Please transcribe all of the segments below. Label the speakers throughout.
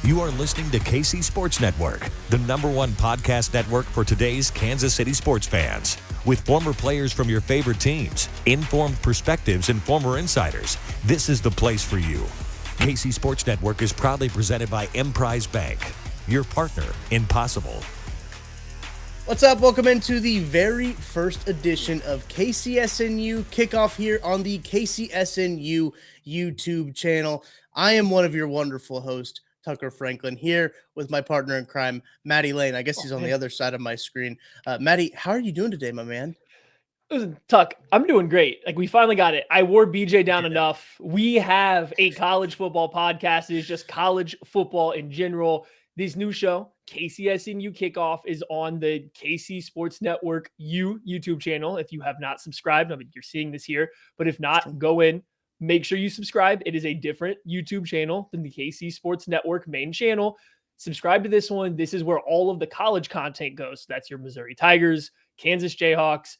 Speaker 1: You are listening to KC Sports Network, the #1 podcast network for today's Kansas City sports fans. With former players from your favorite teams, informed perspectives, and former insiders, this is the place for you. KC Sports Network is proudly presented by Emprise Bank, your partner in possible.
Speaker 2: What's up? Welcome into the very first edition of KCSNU Kickoff here on the KCSNU YouTube channel. I am one of your wonderful hosts, Tucker Franklin, here with my partner in crime, Maddie Lane. I guess he's on the other side of my screen. Maddie, how are you doing today, my man?
Speaker 3: Listen, Tuck, I'm doing great. Like, we finally got it. I wore BJ down enough. We have a college football podcast. It is just college football in general. This new show, KCSNU Kickoff, is on the KC Sports Network YouTube channel. If you have not subscribed, I mean, you're seeing this here, but if not, go in. Make sure you subscribe. It is a different YouTube channel than the KC Sports Network main channel. Subscribe to this one. This is where all of the college content goes. So that's your Missouri Tigers, Kansas Jayhawks,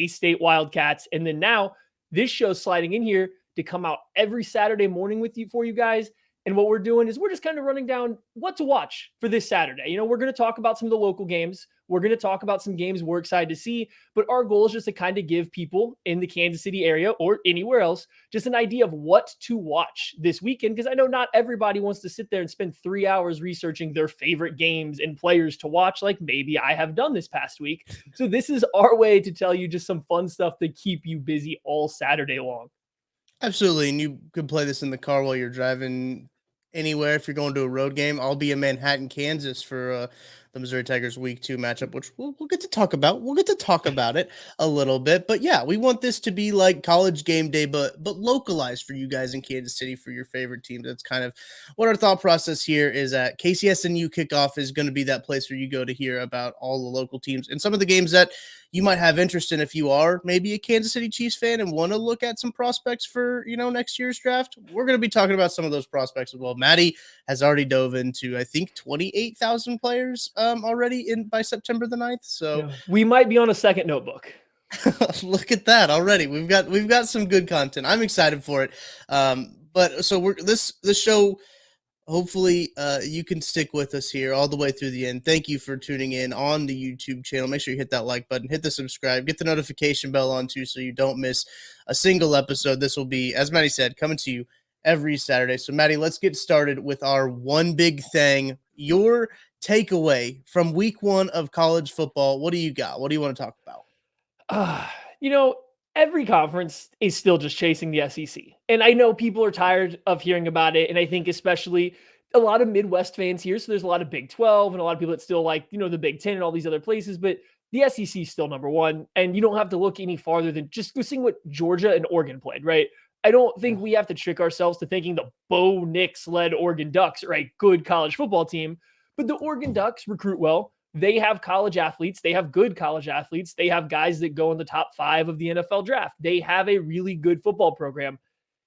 Speaker 3: State Wildcats. And then now this show's sliding in here to come out every Saturday morning for you guys. And what we're doing is we're just kind of running down what to watch for this Saturday. You know, we're going to talk about some of the local games. We're going to talk about some games we're excited to see. But our goal is just to kind of give people in the Kansas City area or anywhere else just an idea of what to watch this weekend. Because I know not everybody wants to sit there and spend 3 hours researching their favorite games and players to watch, like maybe I have done this past week. So this is our way to tell you just some fun stuff to keep you busy all Saturday long.
Speaker 2: Absolutely. And you could play this in the car while you're driving anywhere. If you're going to a road game, I'll be in Manhattan, Kansas for the Missouri Tigers Week 2 matchup, which we'll get to talk about. We'll get to talk about it a little bit. But yeah, we want this to be like college game day, but localized for you guys in Kansas City for your favorite team. That's kind of what our thought process here is. At KCSNU Kickoff is going to be that place where you go to hear about all the local teams and some of the games that you might have interest in if you are maybe a Kansas City Chiefs fan and want to look at some prospects for, next year's draft. We're going to be talking about some of those prospects as well. Maddie has already dove into, I think, 28,000 players already by September the 9th. So
Speaker 3: yeah, we might be on a second notebook.
Speaker 2: Look at that already. We've got some good content. I'm excited for it. But so this show, hopefully you can stick with us here all the way through the end. Thank you for tuning in on the YouTube channel. Make sure you hit that like button, hit the subscribe, get the notification bell on too so you don't miss a single episode. This will be, as Maddie said, coming to you every Saturday. So Maddie, let's get started with our one big thing. Your takeaway from week 1 of college football. What do you got? What do you want to talk about?
Speaker 3: Every conference is still just chasing the SEC. And I know people are tired of hearing about it. And I think especially a lot of Midwest fans here. So there's a lot of Big 12 and a lot of people that still like, the Big 10 and all these other places. But the SEC is still number 1. And you don't have to look any farther than just seeing what Georgia and Oregon played, right? I don't think we have to trick ourselves to thinking the Bo Nix-led Oregon Ducks are a good college football team. But the Oregon Ducks recruit well. They have college athletes. They have good college athletes. They have guys that go in the top 5 of the NFL draft. They have a really good football program.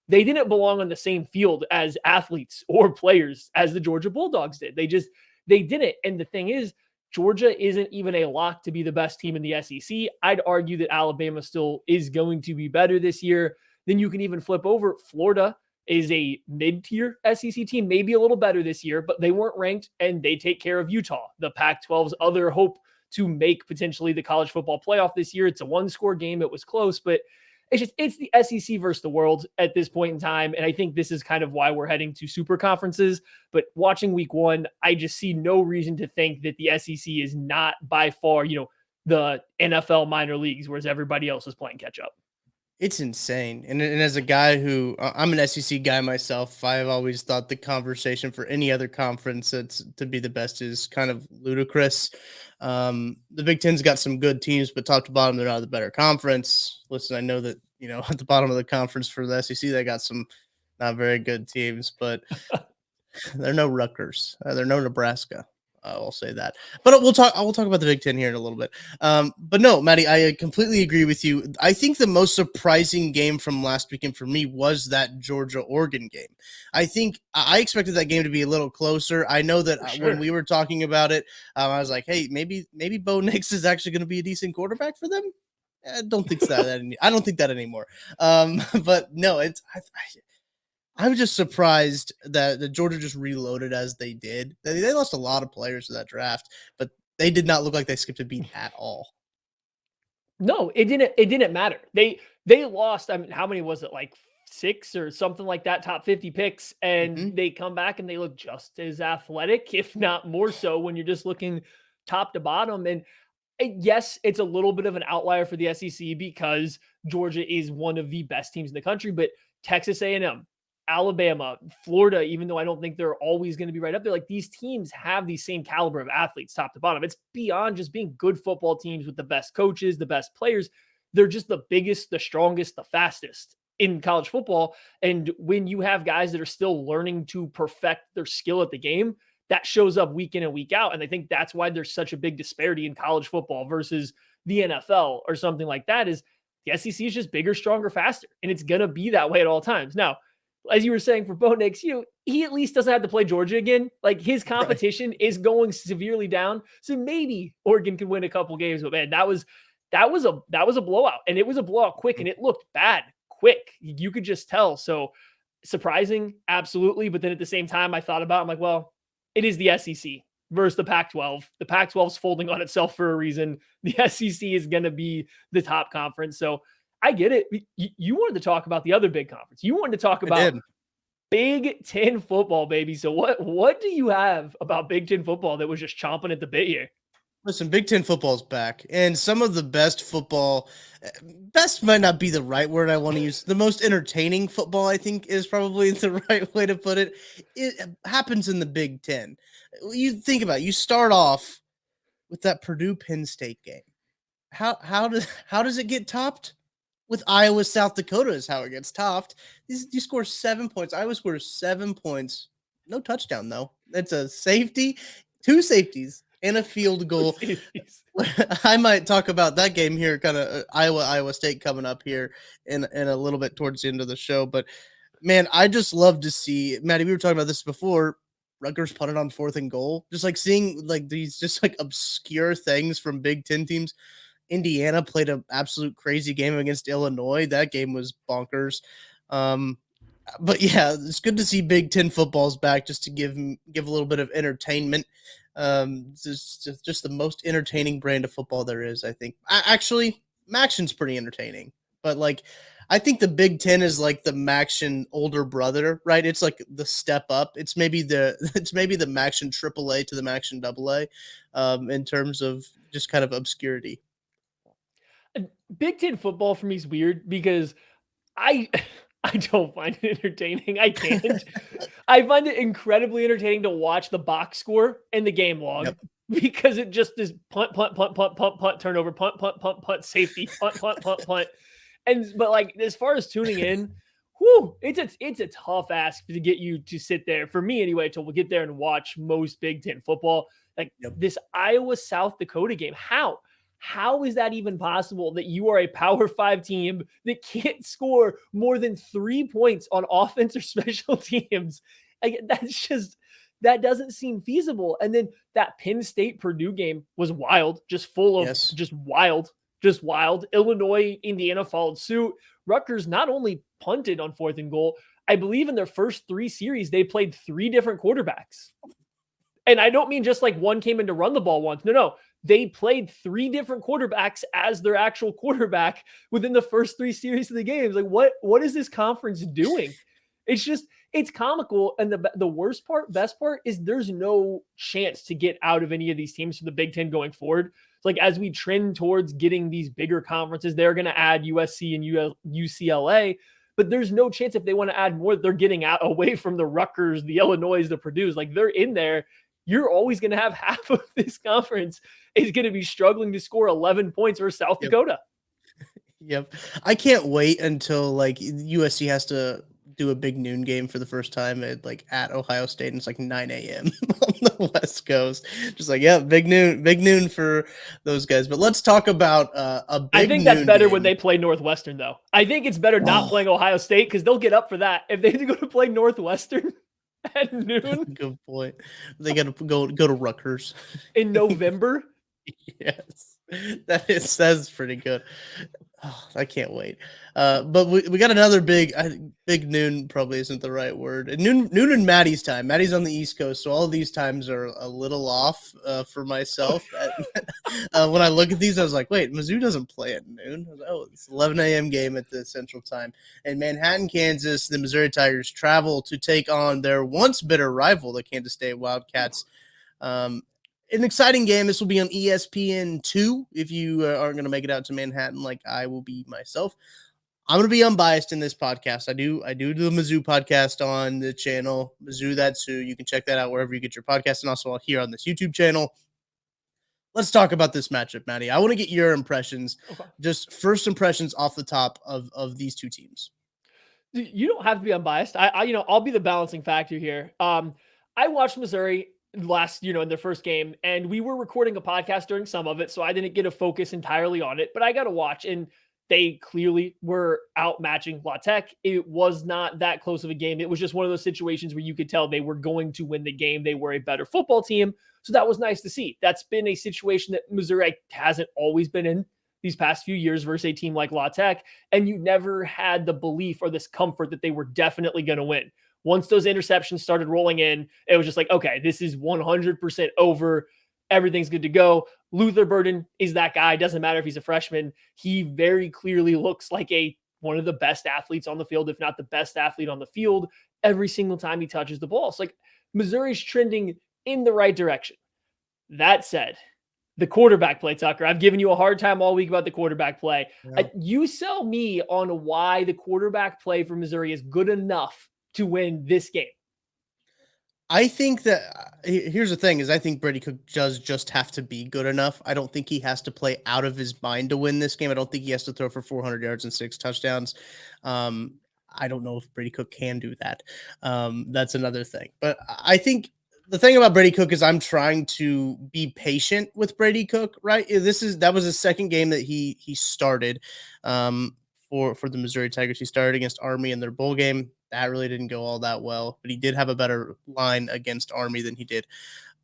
Speaker 3: They didn't belong on the same field as athletes or players as the Georgia Bulldogs did. They didn't. And the thing is, Georgia isn't even a lock to be the best team in the SEC. I'd argue that Alabama still is going to be better this year. Then you can even flip over. Florida is a mid-tier SEC team, maybe a little better this year, but they weren't ranked, and they take care of Utah, the Pac-12's other hope to make potentially the college football playoff this year. It's a one-score game. It was close, but it's the SEC versus the world at this point in time, and I think this is kind of why we're heading to super conferences. But watching week 1, I just see no reason to think that the SEC is not by far, the NFL minor leagues, whereas everybody else is playing catch-up.
Speaker 2: It's insane. And as a guy who I'm an SEC guy myself, I've always thought the conversation for any other conference that's to be the best is kind of ludicrous. The Big Ten's got some good teams, but top to bottom, they're not the better conference. Listen, I know that, at the bottom of the conference for the SEC, they got some not very good teams, but they're no Rutgers. They're no Nebraska. I'll say that, but I will talk about the Big Ten here in a little bit. But no, Maddie, I completely agree with you. I think the most surprising game from last weekend for me was that Georgia-Oregon game. I think I expected that game to be a little closer. I know that when we were talking about it, I was like, hey, maybe Bo Nix is actually going to be a decent quarterback for them. I don't think that. I don't think that anymore. But no, I was just surprised that the Georgia just reloaded as they did. They lost a lot of players to that draft, but they did not look like they skipped a beat at all.
Speaker 3: No, it didn't matter. They lost, I mean, how many was it? Like 6 or something like that, top 50 picks, and they come back and they look just as athletic, if not more so, when you're just looking top to bottom. And yes, it's a little bit of an outlier for the SEC because Georgia is one of the best teams in the country, but Texas A&M, Alabama, Florida, even though I don't think they're always going to be right up there, like these teams have the same caliber of athletes top to bottom. It's beyond just being good football teams with the best coaches, the best players. They're just the biggest, the strongest, the fastest in college football. And when you have guys that are still learning to perfect their skill at the game, that shows up week in and week out. And I think that's why there's such a big disparity in college football versus the NFL or something like that. Is the SEC is just bigger, stronger, faster. And it's going to be that way at all times. Now, as you were saying for Bo Nix, he at least doesn't have to play Georgia again. Like his competition is going severely down. So maybe Oregon can win a couple games, but man, that was a blowout, and it was a blowout quick, and it looked bad quick. You could just tell. So surprising, absolutely. But then at the same time, I'm like, well, it is the SEC versus the Pac-12. The Pac-12 is folding on itself for a reason. The SEC is going to be the top conference. So I get it. You wanted to talk about the other big conference. You wanted to talk about Big Ten football, baby. So what do you have about Big Ten football that was just chomping at the bit here?
Speaker 2: Listen, Big Ten football's back, and some of the best football, best might not be the right word I want to use. The most entertaining football, I think, is probably the right way to put it. It happens in the Big Ten. You think about it. You start off with that Purdue-Penn State game. How does it get topped? With Iowa, South Dakota is how it gets topped. You score 7 points. Iowa scores 7 points. No touchdown, though. It's a safety, 2 safeties, and a field goal. I might talk about that game here, kind of Iowa State coming up here in a little bit towards the end of the show. But, man, I just love to see – Maddie, we were talking about this before. Rutgers punted on 4th and goal. Just like seeing like these just like obscure things from Big Ten teams. Indiana played an absolute crazy game against Illinois. That game was bonkers. But yeah, it's good to see Big Ten football's back just to give a little bit of entertainment. It's just the most entertaining brand of football there is, I think. Actually, Maction's pretty entertaining. But like, I think the Big Ten is like the Maction older brother, right? It's like the step up. It's maybe the Maction AAA to the Maction AA in terms of just kind of obscurity.
Speaker 3: Big Ten football for me is weird because I don't find it entertaining. I can't. I find it incredibly entertaining to watch the box score and the game log because it just is punt, turnover, punt, safety, punt. But like as far as tuning in, it's a tough ask to get you to sit there, for me anyway, to get there and watch most Big Ten football. Like this Iowa South Dakota game. How is that even possible that you are a Power 5 team that can't score more than 3 points on offense or special teams? Like, that doesn't seem feasible. And then that Penn State Purdue game was wild, just full of just wild. Illinois, Indiana followed suit. Rutgers not only punted on 4th and goal, I believe in their first 3 series, they played 3 different quarterbacks. And I don't mean just like one came in to run the ball once. No. They played 3 different quarterbacks as their actual quarterback within the first 3 series of the games. Like, what is this conference doing? It's comical. And the best part is there's no chance to get out of any of these teams for the Big Ten going forward. It's like as we trend towards getting these bigger conferences, they're going to add USC and UCLA. But there's no chance if they want to add more, they're getting out away from the Rutgers, the Illinois, the Purdue's. Like they're in there. You're always going to have half of this conference is going to be struggling to score 11 points versus South Dakota.
Speaker 2: Yep. I can't wait until like USC has to do a big noon game for the first time at Ohio State, and it's like 9 a.m. on the West Coast. Just like, big noon for those guys. But let's talk about a big
Speaker 3: I think that's better when they play Northwestern, though. I think it's better not playing Ohio State because they'll get up for that. If they have to go to play Northwestern at noon.
Speaker 2: Good point. They got to go to Rutgers
Speaker 3: in November.
Speaker 2: Yes, that's pretty good. Oh, I can't wait. But we got another big noon probably isn't the right word. And noon and Maddie's time. Maddie's on the East Coast, so all these times are a little off for myself. When I look at these, I was like, wait, Mizzou doesn't play at noon. I was like, oh, it's 11 a.m. game at the Central Time. In Manhattan, Kansas, the Missouri Tigers travel to take on their once bitter rival, the Kansas State Wildcats. An exciting game. This will be on ESPN2 if you aren't going to make it out to Manhattan like I will be myself. I'm going to be unbiased in this podcast. I do the Mizzou podcast on the channel, Mizzou That's Who. You can check that out wherever you get your podcast, and also here on this YouTube channel. Let's talk about this matchup, Maddie. I want to get your impressions, just first impressions off the top of these two teams.
Speaker 3: You don't have to be unbiased. I'll be the balancing factor here. I watched Missouri in their first game, and we were recording a podcast during some of it, so I didn't get to focus entirely on it, but I got to watch, and they clearly were outmatching La Tech. It was not that close of a game. It was just one of those situations where you could tell they were going to win the game. They were a better football team, so that was nice to see. That's been a situation that Missouri hasn't always been in these past few years versus a team like La Tech, and you never had the belief or this comfort that they were definitely going to win. Once those interceptions started rolling in, it was just like, okay, this is 100% over. Everything's good to go. Luther Burden is that guy. Doesn't matter if he's a freshman. He very clearly looks like one of the best athletes on the field, if not the best athlete on the field, every single time he touches the ball. It's like Missouri's trending in the right direction. That said, the quarterback play, Tucker. I've given you a hard time all week about the quarterback play. Yeah. You sell me on why the quarterback play for Missouri is good enough to win this game.
Speaker 2: I think that here's the thing is I think Brady Cook does just have to be good enough. I don't think he has to play out of his mind to win this game. I don't think he has to throw for 400 yards and 6 touchdowns. I don't know if Brady Cook can do that. That's another thing. But I think the thing about Brady Cook is I'm trying to be patient with Brady Cook, right? That was his second game that he started for the Missouri Tigers. He started against Army in their bowl game. That really didn't go all that well, but he did have a better line against Army than he did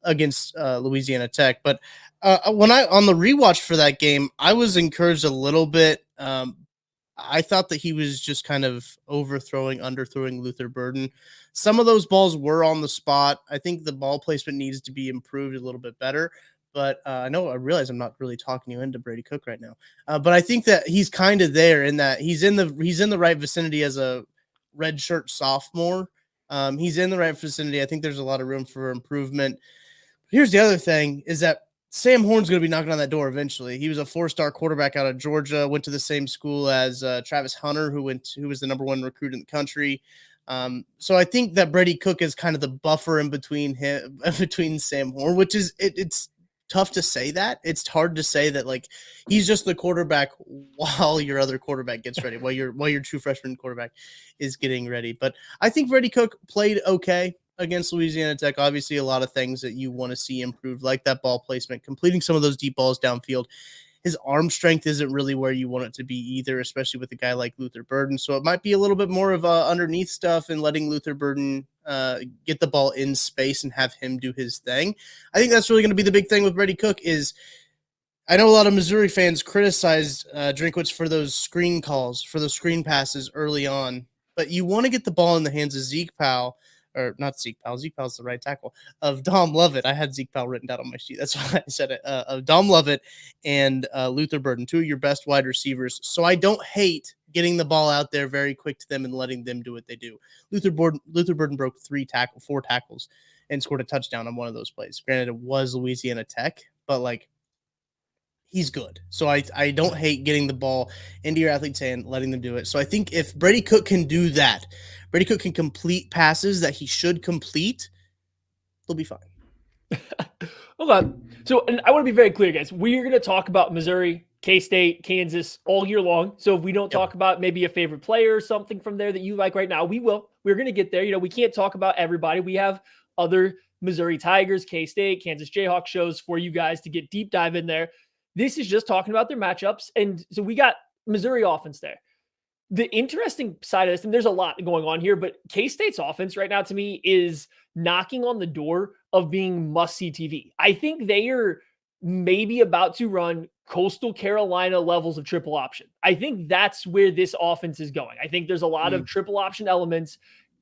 Speaker 2: against Louisiana Tech. But on the rewatch for that game, I was encouraged a little bit. I thought that he was just kind of underthrowing Luther Burden. Some of those balls were on the spot. I think the ball placement needs to be improved a little bit better. But I realize I'm not really talking you into Brady Cook right now. But I think that he's kind of there in that he's in the right vicinity as a redshirt sophomore. He's in the right vicinity. I think there's a lot of room for improvement. Here's the other thing is that Sam Horn's going to be knocking on that door eventually. He was a 4-star quarterback out of Georgia, went to the same school as Travis Hunter, who was the number 1 recruit in the country. So I think that Brady Cook is kind of the buffer in between Sam Horn, which is it's tough to say that. It's hard to say that like he's just the quarterback while your other quarterback gets ready, while your true freshman quarterback is getting ready. But I think Brady Cook played okay against Louisiana Tech. Obviously, a lot of things that you want to see improved, like that ball placement, completing some of those deep balls downfield. His arm strength isn't really where you want it to be either, especially with a guy like Luther Burden. So it might be a little bit more of underneath stuff and letting Luther Burden get the ball in space and have him do his thing. I think that's really going to be the big thing with Brady Cook is I know a lot of Missouri fans criticized Drinkwitz for those screen calls, for those screen passes early on, but you want to get the ball in the hands of Zeke Powell. Or not Zeke Powell. Zeke Powell's the right tackle. Of Dom Lovett. I had Zeke Powell written down on my sheet. That's why I said it. Of Dom Lovett and Luther Burden, 2 of your best wide receivers. So I don't hate getting the ball out there very quick to them and letting them do what they do. Luther Burden broke 4 tackles and scored a touchdown on one of those plays. Granted, it was Louisiana Tech, but like he's good. So I don't hate getting the ball into your athlete's hand, letting them do it. So I think if Brady Cook can do that, Brady Cook can complete passes that he should complete, he'll be fine.
Speaker 3: Hold on. So, and I want to be very clear, guys. We're going to talk about Missouri, K-State, Kansas all year long. So if we don't talk about maybe a favorite player or something from there that you like right now, we will. We're going to get there. We can't talk about everybody. We have other Missouri Tigers, K-State, Kansas Jayhawks shows for you guys to get deep dive in there. This is just talking about their matchups. And so we got Missouri offense there. The interesting side of this, and there's a lot going on here, but K-State's offense right now to me is knocking on the door of being must-see TV. I think they are maybe about to run Coastal Carolina levels of triple option. I think that's where this offense is going. I think there's a lot of triple option elements.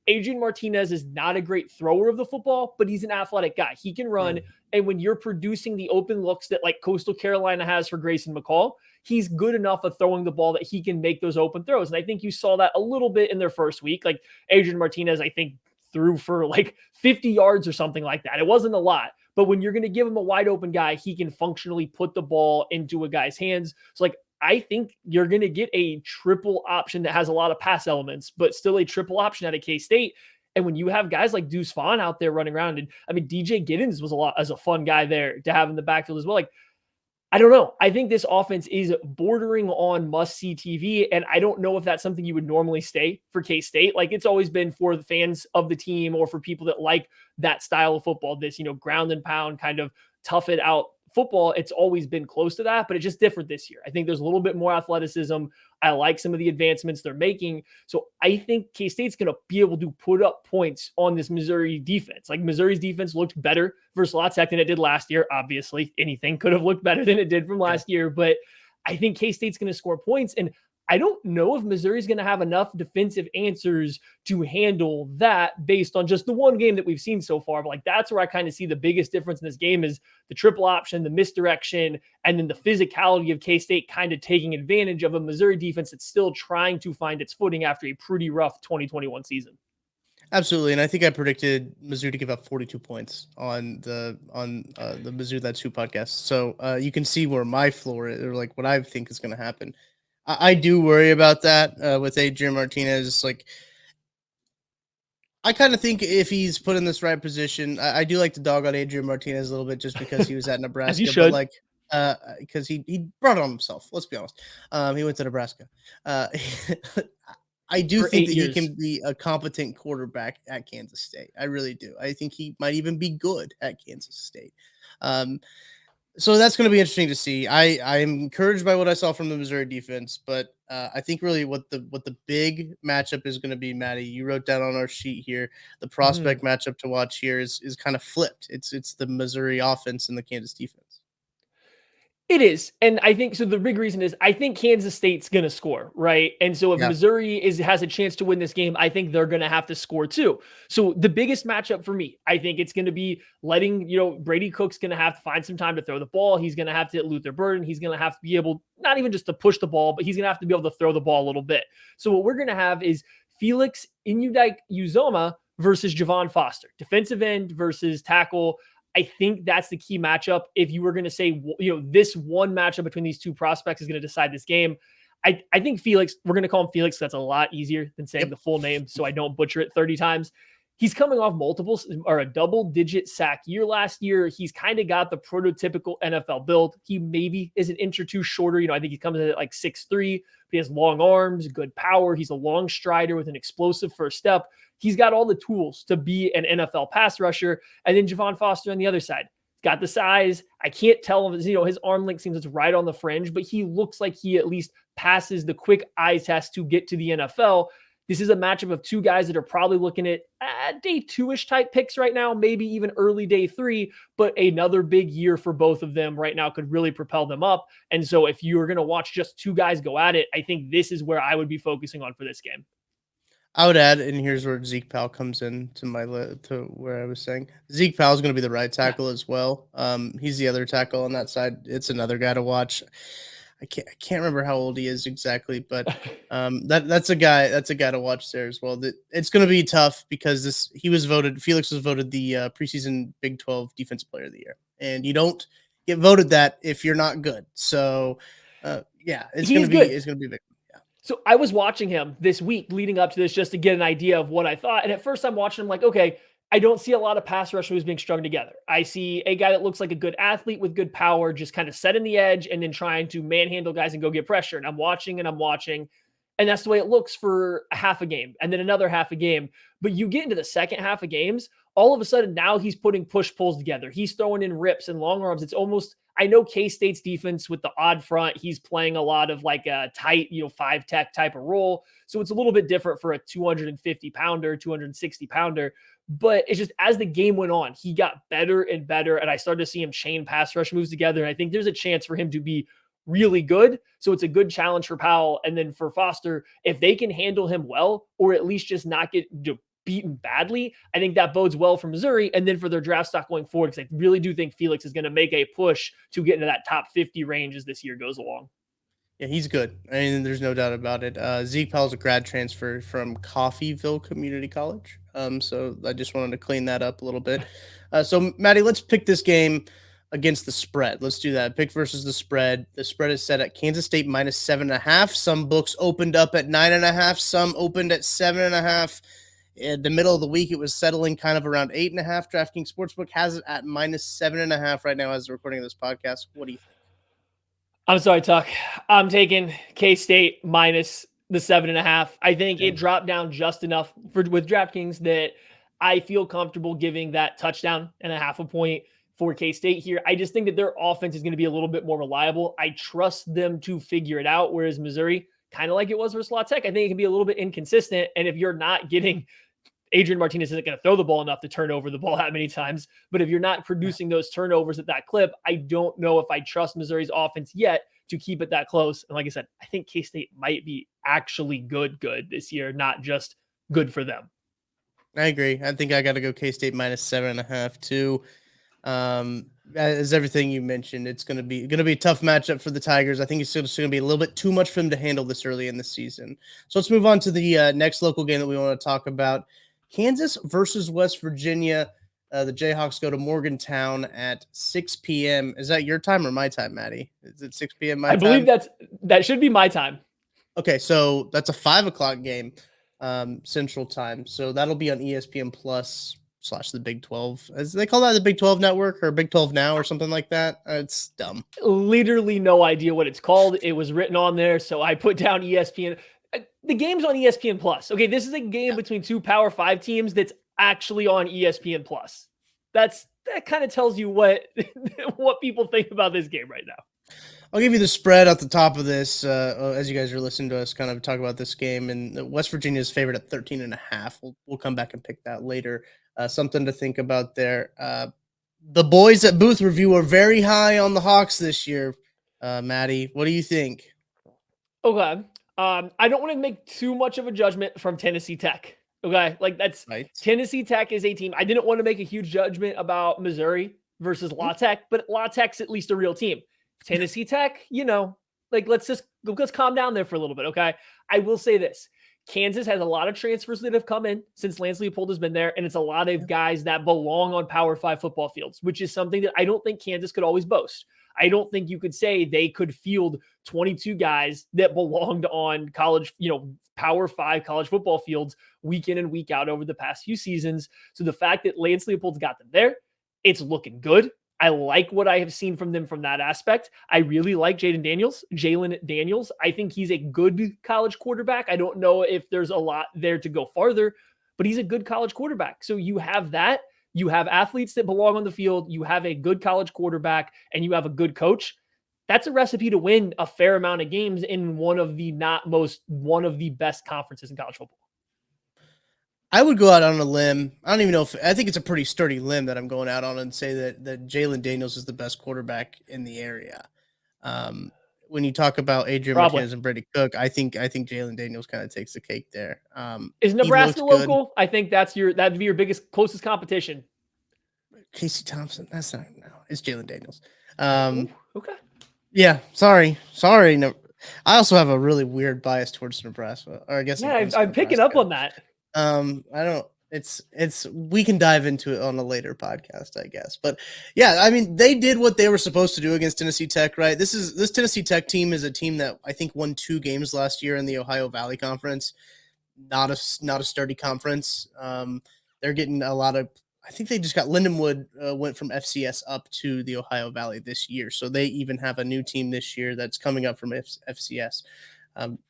Speaker 3: Adrian Martinez is not a great thrower of the football, but he's an athletic guy. He can run. And when you're producing the open looks that like Coastal Carolina has for Grayson McCall, he's good enough at throwing the ball that he can make those open throws. And I think you saw that a little bit in their first week. Like Adrian Martinez, I think, threw for like 50 yards or something like that. It wasn't a lot. But when you're going to give him a wide open guy, he can functionally put the ball into a guy's hands. So like, I think you're going to get a triple option that has a lot of pass elements, but still a triple option at a K-State. And when you have guys like Deuce Vaughn out there running around, and I mean, DJ Giddens was a fun guy there to have in the backfield as well. Like, I don't know. I think this offense is bordering on must-see TV, and I don't know if that's something you would normally stay for K-State. Like, it's always been for the fans of the team or for people that like that style of football, this, ground and pound kind of tough it out football. It's always been close to that, but it's just different this year. I think there's a little bit more athleticism. I like some of the advancements they're making. So I think K-State's going to be able to put up points on this Missouri defense. Like Missouri's defense looked better versus La Tech than it did last year. Obviously, anything could have looked better than it did from last year, but I think K-State's going to score points. And I don't know if Missouri's going to have enough defensive answers to handle that based on just the one game that we've seen so far. But like, that's where I kind of see the biggest difference in this game is the triple option, the misdirection, and then the physicality of K-State kind of taking advantage of a Missouri defense that's still trying to find its footing after a pretty rough 2021 season.
Speaker 2: Absolutely. And I think I predicted Mizzou to give up 42 points on the Mizzou That's Who podcast. So you can see where my floor is, or like what I think is going to happen. I do worry about that with Adrian Martinez. Like, I kind of think if he's put in this right position, I do like to dog on Adrian Martinez a little bit just because he was at Nebraska.
Speaker 3: As you should.
Speaker 2: But like, because he brought it on himself. Let's be honest. He went to Nebraska. I do think that he can be a competent quarterback at Kansas State. I really do. I think he might even be good at Kansas State. So that's going to be interesting to see. I'm encouraged by what I saw from the Missouri defense, but I think really what the big matchup is going to be, Maddie, you wrote down on our sheet here, the prospect matchup to watch here is kind of flipped. It's the Missouri offense and the Kansas defense.
Speaker 3: It is. And I think so. The big reason is I think Kansas State's going to score, right? And so if Missouri has a chance to win this game, I think they're going to have to score too. So the biggest matchup for me, I think it's going to be letting, Brady Cook's going to have to find some time to throw the ball. He's going to have to hit Luther Burden. He's going to have to be able, not even just to push the ball, but he's going to have to be able to throw the ball a little bit. So what we're going to have is Felix Inudike-Uzoma versus Javon Foster, defensive end versus tackle. I think that's the key matchup. If you were going to say, this one matchup between these two prospects is going to decide this game, I think Felix, we're going to call him Felix. That's a lot easier than saying the full name, so I don't butcher it 30 times. He's coming off a double-digit sack year last year. He's kind of got the prototypical NFL build. He maybe is an inch or two shorter. I think he comes in at like 6'3". He has long arms, good power. He's a long strider with an explosive first step. He's got all the tools to be an NFL pass rusher. And then Javon Foster on the other side. He's got the size. I can't tell him, his arm length seems it's right on the fringe, but he looks like he at least passes the quick eye test to get to the NFL. This is a matchup of two guys that are probably looking at day 2-ish type picks right now, maybe even early day 3, but another big year for both of them right now could really propel them up. And so if you're going to watch just two guys go at it, I think this is where I would be focusing on for this game.
Speaker 2: I would add, and here's where Zeke Powell comes in to where I was saying. Zeke Powell is going to be the right tackle as well. He's the other tackle on that side. It's another guy to watch. I can't remember how old he is exactly, but that's a guy to watch there as well. It's going to be tough because Felix was voted the preseason Big 12 Defensive Player of the Year, and you don't get voted that if you're not good. So it's going to be big.
Speaker 3: So I was watching him this week leading up to this just to get an idea of what I thought. And at first I'm watching him like, okay, I don't see a lot of pass rushers being strung together. I see a guy that looks like a good athlete with good power, just kind of setting the edge and then trying to manhandle guys and go get pressure. And I'm watching. And that's the way it looks for a half a game and then another half a game. But you get into the second half of games, all of a sudden now he's putting push pulls together. He's throwing in rips and long arms. It's almost, I know K-State's defense with the odd front, he's playing a lot of like a tight, 5-tech type of role. So it's a little bit different for a 250 pounder, 260 pounder. But it's just as the game went on, he got better and better. And I started to see him chain pass rush moves together. And I think there's a chance for him to be really good. So it's a good challenge for Powell. And then for Foster, if they can handle him well, or at least just not get beaten badly, I think that bodes well for Missouri. And then for their draft stock going forward, because I really do think Felix is going to make a push to get into that top 50 range as this year goes along.
Speaker 2: Yeah, he's good. I mean, there's no doubt about it. Zeke Powell's a grad transfer from Coffeyville Community College. So I just wanted to clean that up a little bit. So Maddie, let's pick this game against the spread. Let's do that. Pick versus the spread. The spread is set at Kansas State minus 7.5. Some books opened up at 9.5. Some opened at 7.5. In the middle of the week, it was settling kind of around 8.5. DraftKings Sportsbook has it at minus 7.5 right now as the recording of this podcast. What do you think?
Speaker 3: I'm sorry, Tuck. I'm taking K-State minus the 7.5. I think it dropped down just enough with DraftKings that I feel comfortable giving that touchdown and a half a point for K-State here. I just think that their offense is going to be a little bit more reliable. I trust them to figure it out, whereas Missouri, kind of like it was versus La Tech, I think it can be a little bit inconsistent. And if you're not getting Adrian Martinez isn't going to throw the ball enough to turn over the ball that many times. But if you're not producing those turnovers at that clip, I don't know if I trust Missouri's offense yet to keep it that close. And like I said, I think K-State might be actually good this year, not just good for them.
Speaker 2: I agree. I think I got to go K-State minus 7.5 too. As everything you mentioned, it's going to be a tough matchup for the Tigers. I think it's going to be a little bit too much for them to handle this early in the season. So let's move on to the next local game that we want to talk about. Kansas versus West Virginia. The Jayhawks go to Morgantown at 6 p.m. Is that your time or my time, Maddie? Is it 6 p.m. my time?
Speaker 3: I believe that should be my time.
Speaker 2: Okay, so that's a 5 o'clock game, Central Time. So that'll be on ESPN Plus / the Big 12. As they call that the Big 12 Network or Big 12 Now or something like that. It's dumb.
Speaker 3: Literally no idea what it's called. It was written on there, so I put down ESPN. The game's on ESPN Plus. Okay, this is a game between two Power 5 teams that's actually on ESPN Plus. That kind of tells you what people think about this game right now.
Speaker 2: I'll give you the spread at the top of this as you guys are listening to us kind of talk about this game. And West Virginia is favored at 13.5. We'll come back and pick that later. Something to think about there. The boys at Booth Review are very high on the Hawks this year. Maddie, what do you think?
Speaker 3: Okay. I don't want to make too much of a judgment from Tennessee Tech. Okay. Like that's right. Tennessee Tech is a team. I didn't want to make a huge judgment about Missouri versus La Tech, but La Tech's at least a real team. Tennessee Tech, let's calm down there for a little bit. Okay. I will say this. Kansas has a lot of transfers that have come in since Lance Leopold has been there. And it's a lot of guys that belong on Power 5 football fields, which is something that I don't think Kansas could always boast. I don't think you could say they could field 22 guys that belonged on college, Power 5 college football fields week in and week out over the past few seasons. So the fact that Lance Leopold's got them there, it's looking good. I like what I have seen from them from that aspect. I really like Jalen Daniels. I think he's a good college quarterback. I don't know if there's a lot there to go farther, but he's a good college quarterback. So you have that. You have athletes that belong on the field. You have a good college quarterback, and you have a good coach. That's a recipe to win a fair amount of games in one of the best conferences in college football.
Speaker 2: I would go out on a limb. I don't even know I think it's a pretty sturdy limb that I'm going out on and say that Jalen Daniels is the best quarterback in the area. When you talk about Adrian Martinez and Brady Cook, I think Jalen Daniels kind of takes the cake there.
Speaker 3: Is Nebraska local? Good. I think that'd be your closest competition.
Speaker 2: Casey Thompson. That's not it's Jalen Daniels.
Speaker 3: Okay.
Speaker 2: Yeah. Sorry. No. I also have a really weird bias towards Nebraska. Or I guess
Speaker 3: I'm picking up on that.
Speaker 2: I don't. It's we can dive into it on a later podcast, I guess. But yeah, I mean, they did what they were supposed to do against Tennessee Tech, right? This Tennessee Tech team is a team that I think won 2 games last year in the Ohio Valley Conference. Not a sturdy conference. They're getting a lot of. I think they just got Lindenwood went from FCS up to the Ohio Valley this year, so they even have a new team this year that's coming up from FCS.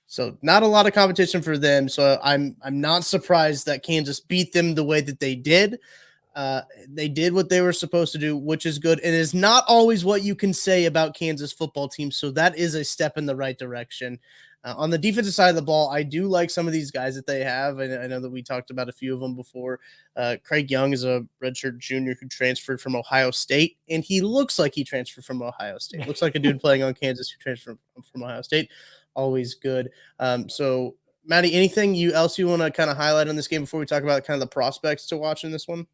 Speaker 2: So not a lot of competition for them. So I'm not surprised that Kansas beat them the way that they did. They did what they were supposed to do, which is good. It is not always what you can say about Kansas football teams. So that is a step in the right direction. On the defensive side of the ball, I do like some of these guys that they have. I know that we talked about a few of them before. Craig Young is a redshirt junior who transferred from Ohio State, and he looks like he transferred from Ohio State. Looks like a dude playing on Kansas who transferred from Ohio State. Always good. So, Maddie, anything else you want to kind of highlight on this game before we talk about kind of the prospects to watch in this one?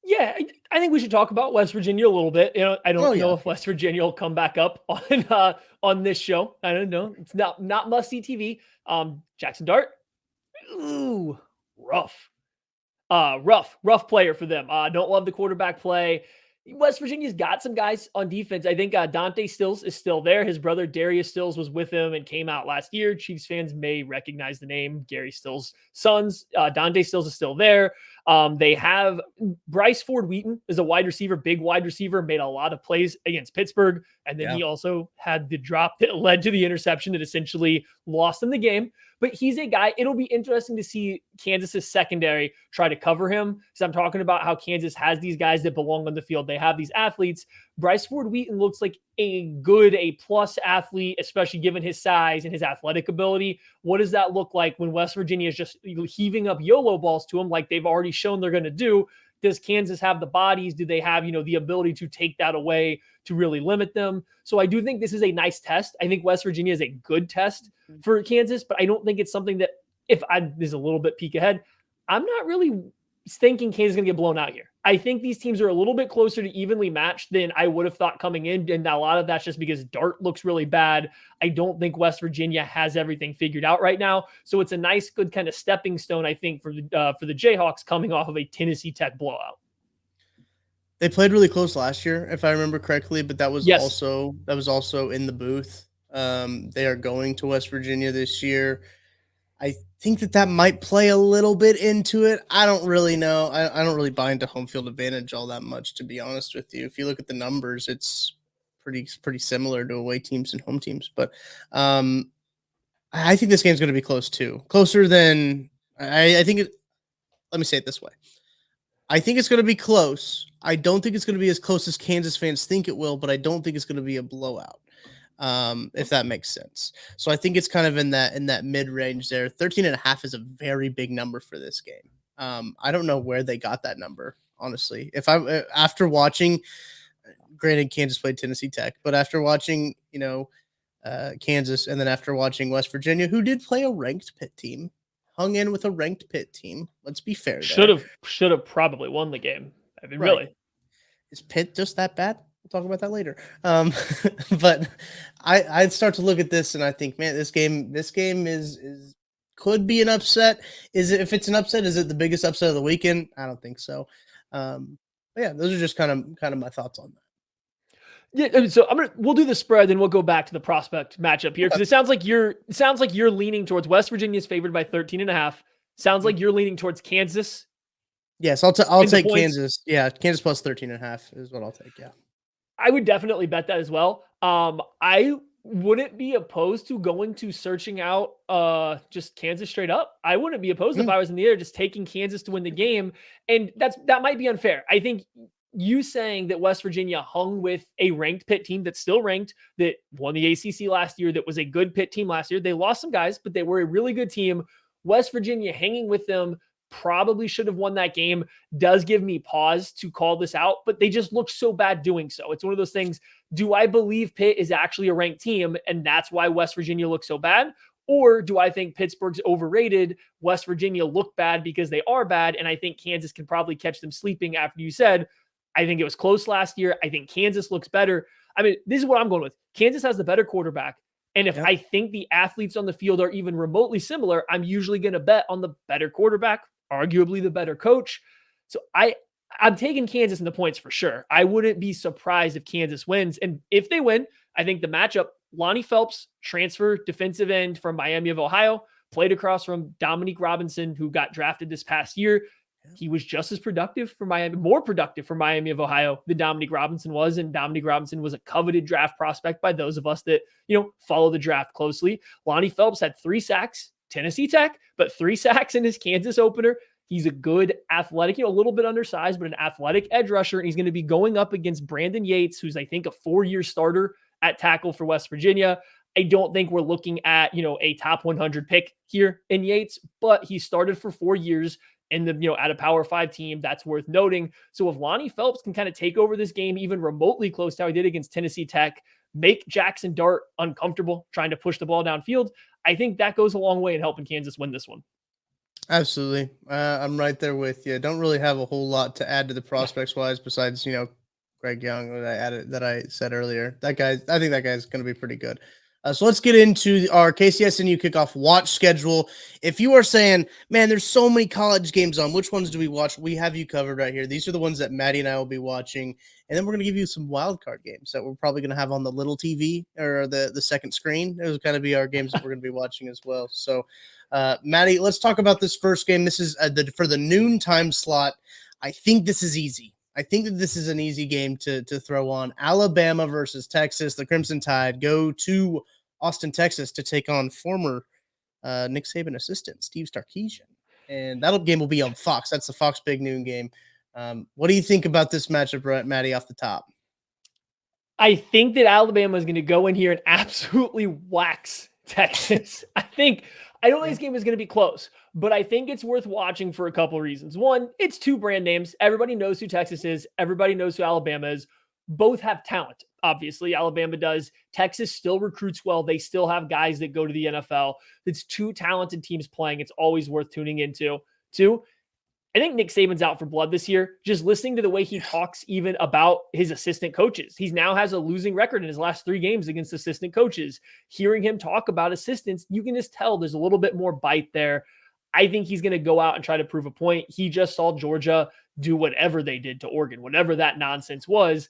Speaker 3: Yeah, I think we should talk about West Virginia a little bit. I don't know if West Virginia will come back up on this show. I don't know. It's not must-see TV. Jackson Dart, ooh, rough player for them. Don't love the quarterback play. West Virginia's got some guys on defense. I think Dante Stills is still there. His brother Darius Stills was with him and came out last year. Chiefs fans may recognize the name. Gary Stills' sons. Dante Stills is still there. They have Bryce Ford Wheaton is a wide receiver, big wide receiver, made a lot of plays against Pittsburgh. And then he also had the drop that led to the interception that essentially lost in the game. But he's a guy, it'll be interesting to see Kansas's secondary try to cover him. Because I'm talking about how Kansas has these guys that belong on the field. They have these athletes. Bryce Ford Wheaton looks like a plus athlete, especially given his size and his athletic ability. What does that look like when West Virginia is just heaving up YOLO balls to him like they've already shown they're going to do? Does Kansas have the bodies? Do they have, the ability to take that away to really limit them? So I do think this is a nice test. I think West Virginia is a good test for Kansas, but I don't think it's something that this is a little bit peek ahead. I'm not really thinking Kansas is going to get blown out here. I think these teams are a little bit closer to evenly matched than I would have thought coming in. And a lot of that's just because Dart looks really bad. I don't think West Virginia has everything figured out right now. So it's a nice, good kind of stepping stone, I think, for the Jayhawks coming off of a Tennessee Tech blowout.
Speaker 2: They played really close last year, if I remember correctly, but that was also in the booth. They are going to West Virginia this year. I think that might play a little bit into it. I don't really know. I don't really buy into home field advantage all that much, to be honest with you. If you look at the numbers, it's pretty similar to away teams and home teams. But I think this game's going to be close too. Closer than I think it. Let me say it this way. I think it's going to be close. I don't think it's going to be as close as Kansas fans think it will, but I don't think it's going to be a blowout. If that makes sense. So I think it's kind of in that mid-range there. 13.5 is a very big number for this game. I don't know where they got that number, honestly. After watching, granted Kansas played Tennessee Tech, but after watching, Kansas, and then after watching West Virginia, who did play a ranked Pitt team, hung in with a ranked Pitt team. Let's be fair.
Speaker 3: Should have probably won the game. I mean, right. Really.
Speaker 2: Is Pitt just that bad? We'll talk about that later. But I'd start to look at this and I think, man, this game is could be an upset. If it's an upset, is it the biggest upset of the weekend? I don't think so. But yeah, those are just kind of my thoughts on that.
Speaker 3: Yeah, so we'll do the spread, then we'll go back to the prospect matchup here because it sounds like you're leaning towards West Virginia's favored by 13.5. Sounds like you're leaning towards Kansas.
Speaker 2: Yes, I'll take Kansas. Yeah, Kansas plus 13.5 is what I'll take. Yeah.
Speaker 3: I would definitely bet that as well. I wouldn't be opposed to going to searching out just Kansas straight up. I wouldn't be opposed if I was in the air just taking Kansas to win the game. And that might be unfair. I think you saying that West Virginia hung with a ranked Pitt team that's still ranked, that won the ACC last year, that was a good Pitt team last year. They lost some guys, but they were a really good team. West Virginia hanging with them probably should have won that game. Does give me pause to call this out, but they just look so bad doing so. It's one of those things. Do I believe Pitt is actually a ranked team and that's why West Virginia looks so bad? Or do I think Pittsburgh's overrated? West Virginia look bad because they are bad. And I think Kansas can probably catch them sleeping after you said, I think it was close last year. I think Kansas looks better. I mean, this is what I'm going with. Kansas has the better quarterback. And if I think the athletes on the field are even remotely similar, I'm usually going to bet on the better quarterback, arguably the better coach. So I'm taking Kansas in the points for sure. I wouldn't be surprised if Kansas wins. And if they win, I think the matchup, Lonnie Phelps, transfer defensive end from Miami of Ohio, played across from Dominique Robinson, who got drafted this past year. He was just as productive for Miami, more productive for Miami of Ohio than Dominique Robinson was. And Dominique Robinson was a coveted draft prospect by those of us that, follow the draft closely. Lonnie Phelps had 3 sacks, Tennessee Tech, but 3 sacks in his Kansas opener. He's a good athletic, a little bit undersized, but an athletic edge rusher. And he's going to be going up against Brandon Yates, who's I think a 4-year starter at tackle for West Virginia. I don't think we're looking at, a top 100 pick here in Yates, but he started for 4 years in at a Power 5 team. That's worth noting. So if Lonnie Phelps can kind of take over this game, even remotely close to how he did against Tennessee Tech, make Jackson Dart uncomfortable trying to push the ball downfield, I think that goes a long way in helping Kansas win this one.
Speaker 2: Absolutely. I'm right there with you. Don't really have a whole lot to add to the prospects wise besides, Greg Young that I said earlier. I think that guy's going to be pretty good. So let's get into our KCSNU Kickoff watch schedule. If you are saying, man, there's so many college games on, which ones do we watch? We have you covered right here. These are the ones that Maddie and I will be watching. And then we're going to give you some wild card games that we're probably going to have on the little TV or the second screen. Those will kind of be our games that we're going to be watching as well. So, Maddie, let's talk about this first game. This is for the noon time slot. I think this is easy. I think that this is an easy game to throw on. Alabama versus Texas. The Crimson Tide go to Austin, Texas to take on former Nick Saban assistant Steve Sarkisian. And that game will be on Fox. That's the Fox Big Noon game. What do you think about this matchup, Maddie, off the top?
Speaker 3: I think that Alabama is going to go in here and absolutely wax Texas. I don't think this game is going to be close, but I think it's worth watching for a couple of reasons. One, it's two brand names. Everybody knows who Texas is. Everybody knows who Alabama is. Both have talent. Obviously, Alabama does. Texas still recruits well. They still have guys that go to the NFL. It's two talented teams playing. It's always worth tuning into. Two, I think Nick Saban's out for blood this year. Just listening to the way he talks even about his assistant coaches. He now has a losing record in his last 3 games against assistant coaches. Hearing him talk about assistants, you can just tell there's a little bit more bite there. I think he's going to go out and try to prove a point. He just saw Georgia do whatever they did to Oregon, whatever that nonsense was.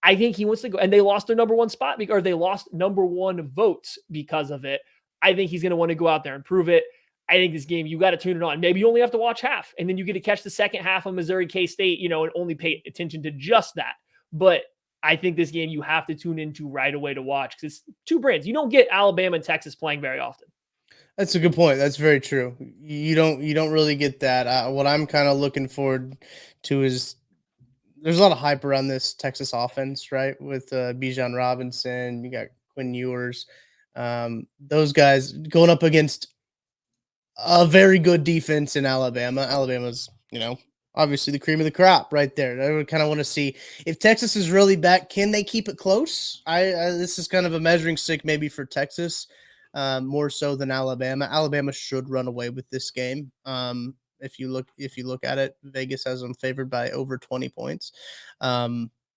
Speaker 3: I think he wants to go, and they lost their number 1 spot, or they lost number 1 votes because of it. I think he's going to want to go out there and prove it. I think this game, you got to tune it on. Maybe you only have to watch half, and then you get to catch the second half of Missouri K-State, and only pay attention to just that. But I think this game you have to tune into right away to watch because it's two brands. You don't get Alabama and Texas playing very often.
Speaker 2: That's a good point. That's very true. You don't really get that. What I'm kind of looking forward to is there's a lot of hype around this Texas offense, right? With Bijan Robinson, you got Quinn Ewers, those guys going up against a very good defense in Alabama. Alabama's, obviously the cream of the crop right there. I would kind of want to see if Texas is really back. Can they keep it close? This is kind of a measuring stick maybe for Texas, more so than Alabama. Alabama should run away with this game. If you look at it, Vegas has them favored by over 20 points,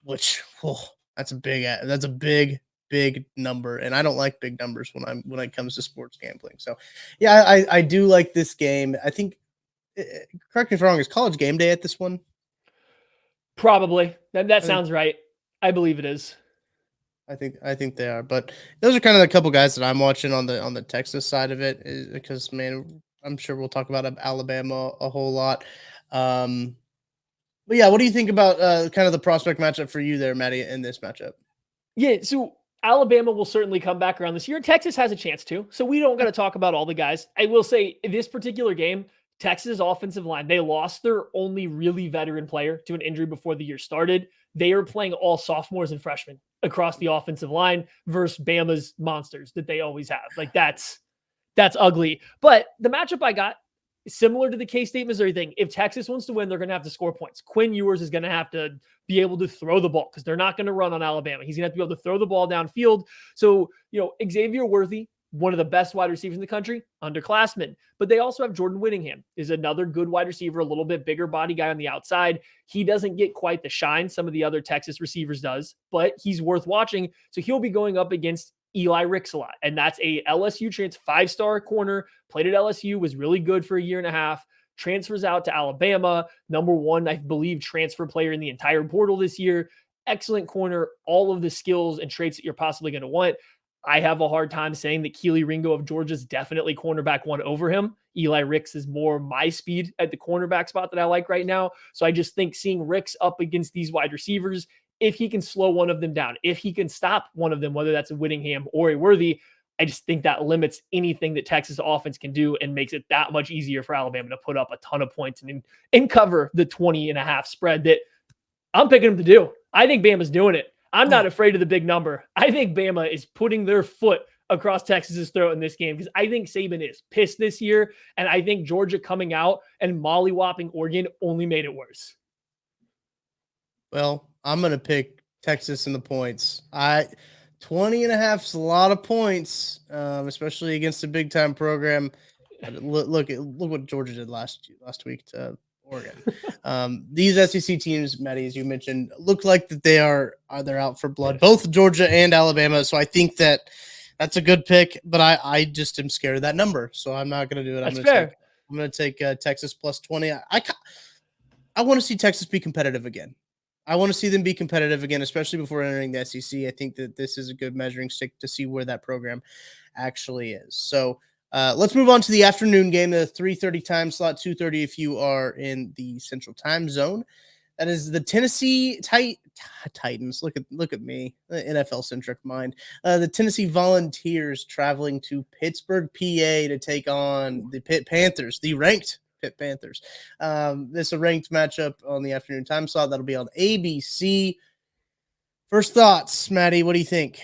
Speaker 2: which that's a big number, and I don't like big numbers when it comes to sports gambling. So, yeah, I do like this game. I think, correct me if I'm wrong, is College Game Day at this one?
Speaker 3: Probably. That sounds right. I believe it is.
Speaker 2: I think they are, but those are kind of the couple guys that I'm watching on the Texas side of it, because man, I'm sure we'll talk about Alabama a whole lot. But yeah, what do you think about kind of the prospect matchup for you there, Maddie, in this matchup?
Speaker 3: Yeah, so Alabama will certainly come back around this year. Texas has a chance to, so we don't got to talk about all the guys. I will say this particular game, Texas offensive line, they lost their only really veteran player to an injury before the year started. They are playing all sophomores and freshmen across the offensive line versus Bama's monsters that they always have. Like that's ugly. But the matchup I got is similar to the K-State Missouri thing. If Texas wants to win, they're going to have to score points. Quinn Ewers is going to have to be able to throw the ball because they're not going to run on Alabama. He's going to have to be able to throw the ball downfield. So, Xavier Worthy, one of the best wide receivers in the country, underclassmen. But they also have Jordan Whittingham, is another good wide receiver, a little bit bigger body guy on the outside. He doesn't get quite the shine some of the other Texas receivers does, but he's worth watching. So he'll be going up against Eli Ricks a lot. And that's a LSU transfer, 5-star corner, played at LSU, was really good for a year and a half, transfers out to Alabama, number 1, I believe, transfer player in the entire portal this year. Excellent corner, all of the skills and traits that you're possibly going to want. I have a hard time saying that Keely Ringo of Georgia is definitely cornerback 1 over him. Eli Ricks is more my speed at the cornerback spot that I like right now. So I just think seeing Ricks up against these wide receivers, if he can slow one of them down, if he can stop one of them, whether that's a Whittingham or a Worthy, I just think that limits anything that Texas offense can do and makes it that much easier for Alabama to put up a ton of points and cover the 20.5 spread that I'm picking them to do. I think Bama's doing it. I'm not afraid of the big number. I think Bama is putting their foot across Texas's throat in this game because I think Saban is pissed this year, and I think Georgia coming out and mollywopping Oregon only made it worse.
Speaker 2: Well, I'm going to pick Texas in the points. 20.5 is a lot of points, especially against a big time program. Look what Georgia did last week to Oregon. These SEC teams, Maddie, as you mentioned, look like that they're out for blood, both Georgia and Alabama. So I think that's a good pick, but I just am scared of that number, so I'm not going to do it.
Speaker 3: That's fair.
Speaker 2: I'm going to take Texas plus 20. I want to see Texas be competitive again. I want to see them be competitive again, especially before entering the SEC. I think that this is a good measuring stick to see where that program actually is. So let's move on to the afternoon game, the 3:30 time slot, 2:30 if you are in the Central Time Zone. That is the Tennessee Titans. Look at me, NFL centric mind. The Tennessee Volunteers traveling to Pittsburgh, PA, to take on the Pitt Panthers, the ranked Pitt Panthers. This is a ranked matchup on the afternoon time slot. That'll be on ABC. First thoughts, Maddie. What do you think?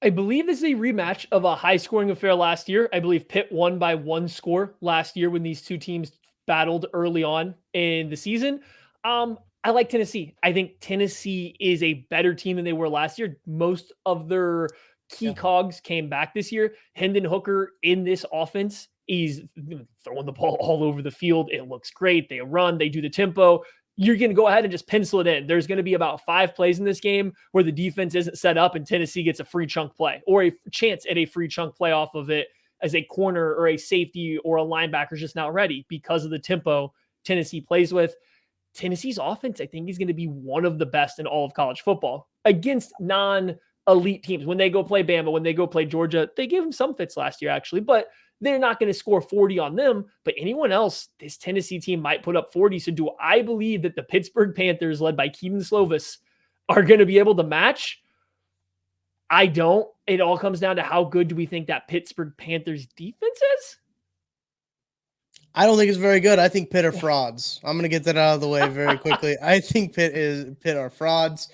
Speaker 3: I believe this is a rematch of a high-scoring affair last year. I believe Pitt won by 1 score last year when these two teams battled early on in the season. I like Tennessee. I think Tennessee is a better team than they were last year. Most of their key cogs came back this year. Hendon Hooker in this offense, he's throwing the ball all over the field. It looks great. They run, they do the tempo. You're going to go ahead and just pencil it in. There's going to be about 5 plays in this game where the defense isn't set up and Tennessee gets a free chunk play or a chance at a free chunk play off of it as a corner or a safety or a linebacker is just not ready because of the tempo Tennessee plays with. Tennessee's offense, I think, is going to be one of the best in all of college football against non-elite teams. When they go play Bama, when they go play Georgia, they gave them some fits last year, actually, but they're not going to score 40 on them. But anyone else, this Tennessee team might put up 40. So do I believe that the Pittsburgh Panthers, led by Keaton Slovis, are going to be able to match? I don't. It all comes down to how good do we think that Pittsburgh Panthers defense is?
Speaker 2: I don't think it's very good. I think Pitt are frauds. I'm going to get that out of the way very quickly. I think Pitt are frauds.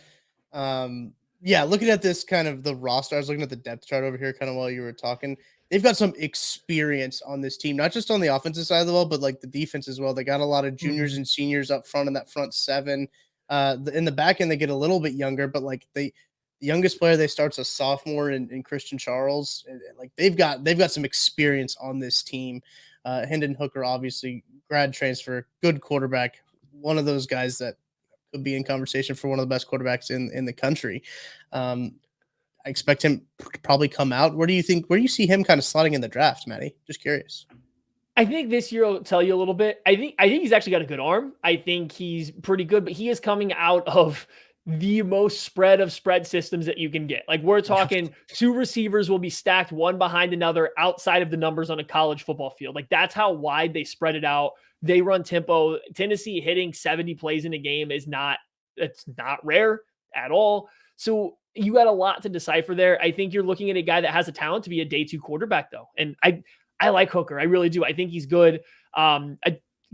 Speaker 2: Looking at this kind of the roster, I was looking at the depth chart over here kind of while you were talking. They've got some experience on this team, not just on the offensive side of the ball, but like the defense as well. They got a lot of juniors and seniors up front in that front 7. In the back end, they get a little bit younger, but like the youngest player they start's a sophomore in Christian Charles. Like they've got some experience on this team. Hendon Hooker, obviously grad transfer, good quarterback, one of those guys that could be in conversation for one of the best quarterbacks in the country. I expect him to probably come out. Where do you see him kind of slotting in the draft, Maddie? Just curious.
Speaker 3: I think this year will tell you a little bit. I think he's actually got a good arm. I think he's pretty good, but he is coming out of the most spread systems that you can get. Like we're talking 2 receivers will be stacked one behind another outside of the numbers on a college football field. Like that's how wide they spread it out. They run tempo. Tennessee hitting 70 plays in a game it's not rare at all. So you got a lot to decipher there. I think you're looking at a guy that has a talent to be a day 2 quarterback though. And I like Hooker. I really do. I think he's good.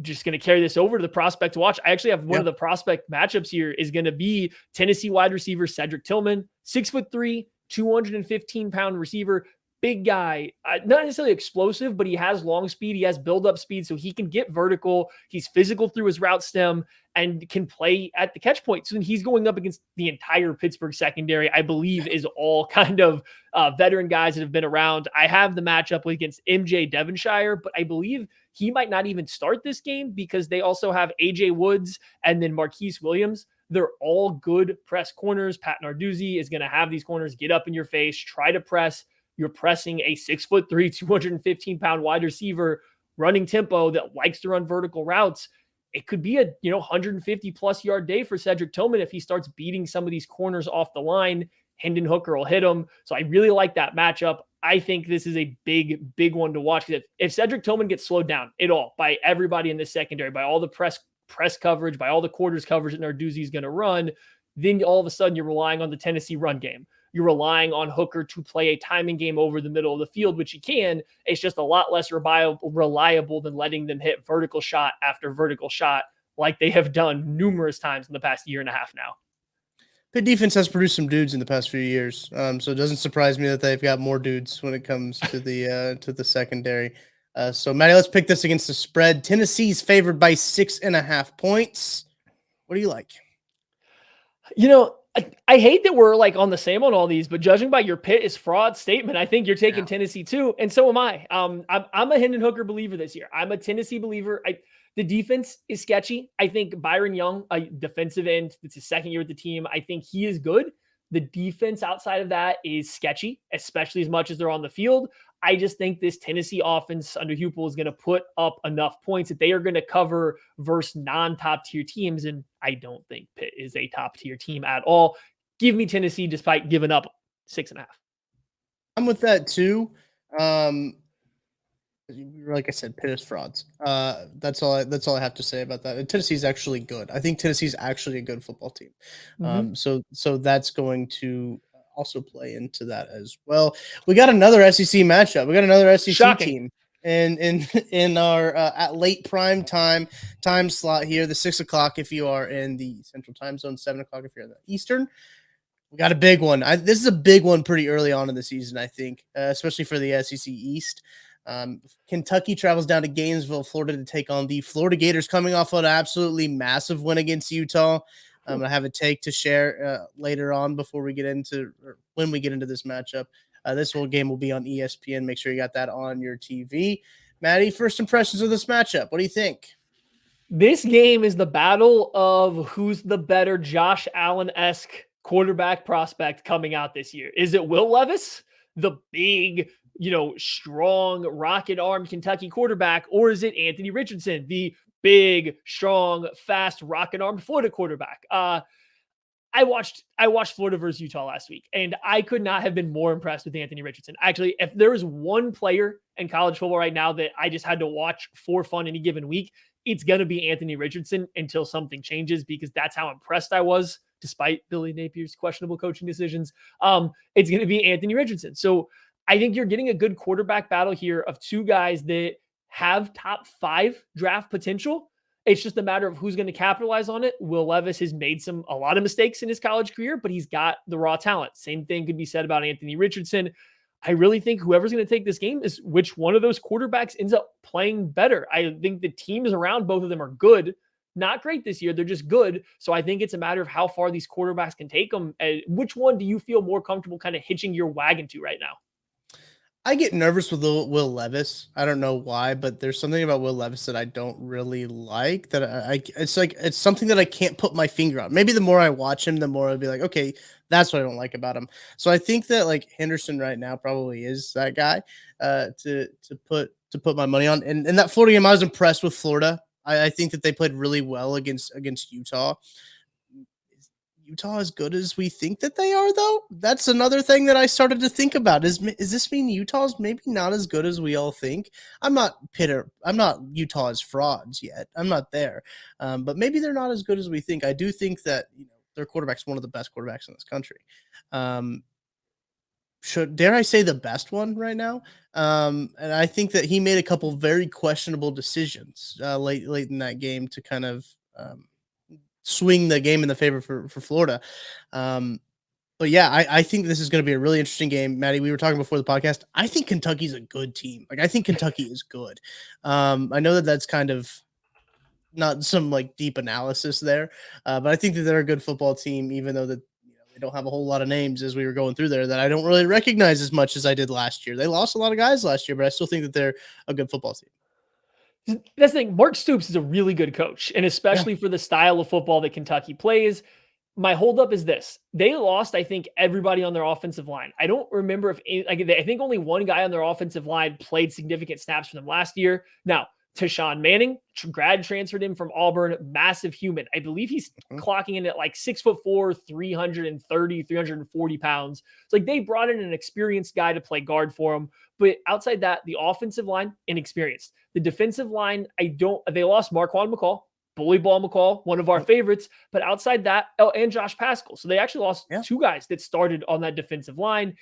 Speaker 3: Just going to carry this over to the prospect to watch. I actually have one of the prospect matchups here is going to be Tennessee wide receiver Cedric Tillman, 6'3", 215-pound receiver, big guy, not necessarily explosive, but he has long speed. He has build-up speed, so he can get vertical. He's physical through his route stem and can play at the catch point. So he's going up against the entire Pittsburgh secondary, I believe is all kind of veteran guys that have been around. I have the matchup against MJ Devonshire, but I believe he might not even start this game because they also have AJ Woods and then Marquise Williams. They're all good press corners. Pat Narduzzi is going to have these corners get up in your face, try to press. You're pressing a 6'3", 215-pound wide receiver running tempo that likes to run vertical routes. It could be a 150-plus yard day for Cedric Tillman if he starts beating some of these corners off the line. Hendon Hooker will hit him. So I really like that matchup. I think this is a big, big one to watch. If Cedric Tillman gets slowed down at all by everybody in the secondary, by all the press coverage, by all the quarters coverage that Narduzzi is going to run, then all of a sudden you're relying on the Tennessee run game. You're relying on Hooker to play a timing game over the middle of the field, which he can. It's just a lot less reliable than letting them hit vertical shot after vertical shot like they have done numerous times in the past year and a half now.
Speaker 2: Pitt defense has produced some dudes in the past few years, so it doesn't surprise me that they've got more dudes when it comes to the secondary. So, Maddie, let's pick this against the spread. Tennessee's favored by 6.5 points. What do you like?
Speaker 3: I hate that we're like on the same on all these, but judging by your Pitt is fraud statement, I think you're taking Tennessee too, and so am I. I'm a Hendon Hooker believer this year. I'm a Tennessee believer. The defense is sketchy. I think Byron Young, a defensive end, it's his second year with the team. I think he is good. The defense outside of that is sketchy, especially as much as they're on the field. I just think this Tennessee offense under Hupel is going to put up enough points that they are going to cover versus non-top tier teams. And I don't think Pitt is a top tier team at all. Give me Tennessee despite giving up 6.5.
Speaker 2: I'm with that too. Like I said, Pitt is frauds. That's all I have to say about that. And Tennessee's actually good. I think Tennessee's actually a good football team. So that's going to also play into that as well. We got another SEC matchup. We got another SEC team in our at late prime time slot here, the 6 o'clock if you are in the Central Time Zone, 7 o'clock if you're in the Eastern. We got a big one. This is a big one pretty early on in the season, I think, especially for the SEC East. Kentucky travels down to Gainesville, Florida to take on the Florida Gators, coming off an absolutely massive win against Utah. I have a take to share later on before we get into, or when we get into this matchup. This whole game will be on ESPN. Make sure you got that on your TV. Maddie, first impressions of this matchup. What do you think?
Speaker 3: This game is the battle of who's the better Josh Allen-esque quarterback prospect coming out this year. Is it Will Levis, the big, strong rocket arm Kentucky quarterback, or is it Anthony Richardson, the big, strong, fast rocket arm Florida quarterback? I watched Florida versus Utah last week, and I could not have been more impressed with Anthony Richardson. Actually, if there is one player in college football right now that I just had to watch for fun any given week, it's going to be Anthony Richardson until something changes, because that's how impressed I was, despite Billy Napier's questionable coaching decisions. It's going to be Anthony Richardson. So I think you're getting a good quarterback battle here of two guys that have top 5 draft potential. It's just a matter of who's going to capitalize on it. Will Levis has made a lot of mistakes in his college career, but he's got the raw talent. Same thing could be said about Anthony Richardson. I really think whoever's going to take this game is which one of those quarterbacks ends up playing better. I think the teams around both of them are good. Not great this year. They're just good. So I think it's a matter of how far these quarterbacks can take them. Which one do you feel more comfortable kind of hitching your wagon to right now?
Speaker 2: I get nervous with Will Levis. I don't know why, but there's something about Will Levis that I don't really like. That it's something that I can't put my finger on. Maybe the more I watch him, the more I'll be like, okay, that's what I don't like about him. So I think that like Henderson right now probably is that guy to put my money on. And in that Florida game, I was impressed with Florida. I think that they played really well against Utah. Utah as good as we think that they are, though? That's another thing that I started to think about. Is this mean Utah's maybe not as good as we all think? I'm not Utah's frauds yet. I'm not there. But maybe they're not as good as we think. I do think that their quarterback's one of the best quarterbacks in this country. Dare I say the best one right now? And I think that he made a couple very questionable decisions late in that game to kind of swing the game in the favor for Florida. But yeah, I think this is going to be a really interesting game. Maddie, we were talking before the podcast. I think Kentucky's a good team. Like, I think Kentucky is good. I know that that's kind of not some like deep analysis there, but I think that they're a good football team, even though that they don't have a whole lot of names as we were going through there that I don't really recognize as much as I did last year. They lost a lot of guys last year, but I still think that they're a good football team.
Speaker 3: That's the thing. Mark Stoops is a really good coach, and especially for the style of football that Kentucky plays. My holdup is this. They lost, I think, everybody on their offensive line. I don't remember I think only one guy on their offensive line played significant snaps for them last year. Now, Tashawn Manning, grad transferred him from Auburn, massive human. I believe he's clocking in at like 6'4", 330, 340 pounds. It's like they brought in an experienced guy to play guard for him. But outside that, the offensive line, inexperienced. The defensive line, they lost Marquand McCall, Bully Ball McCall, one of our favorites. But outside that, and Josh Pascal. So they actually lost 2 guys that started on that defensive line.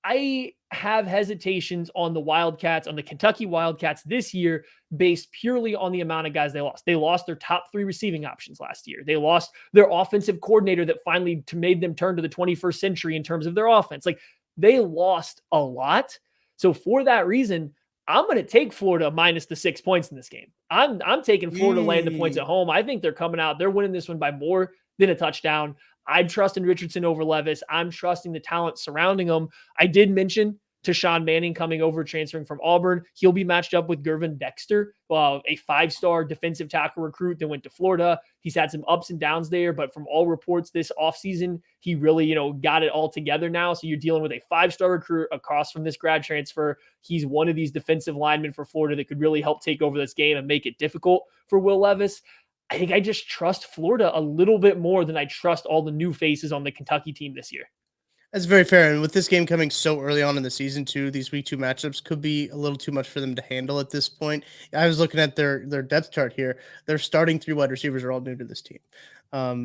Speaker 3: I have hesitations on the Wildcats, on the Kentucky Wildcats this year, based purely on the amount of guys they lost. They lost their top 3 receiving options last year. They lost their offensive coordinator that finally made them turn to the 21st century in terms of their offense. Like, they lost a lot. So for that reason, I'm going to take Florida minus the 6 points in this game. I'm taking Florida laying the points at home. I think they're coming out. They're winning this one by more than a touchdown. I'm trusting Richardson over Levis. I'm trusting the talent surrounding him. I did mention Tashawn Manning coming over, transferring from Auburn. He'll be matched up with Gervin Dexter, a 5-star defensive tackle recruit that went to Florida. He's had some ups and downs there, but from all reports this offseason, he really, got it all together now. So you're dealing with a 5-star recruit across from this grad transfer. He's one of these defensive linemen for Florida that could really help take over this game and make it difficult for Will Levis. I think I just trust Florida a little bit more than I trust all the new faces on the Kentucky team this year.
Speaker 2: That's very fair. And with this game coming so early on in the season, too, these week 2 matchups could be a little too much for them to handle at this point. I was looking at their depth chart here. Their starting 3 wide receivers are all new to this team.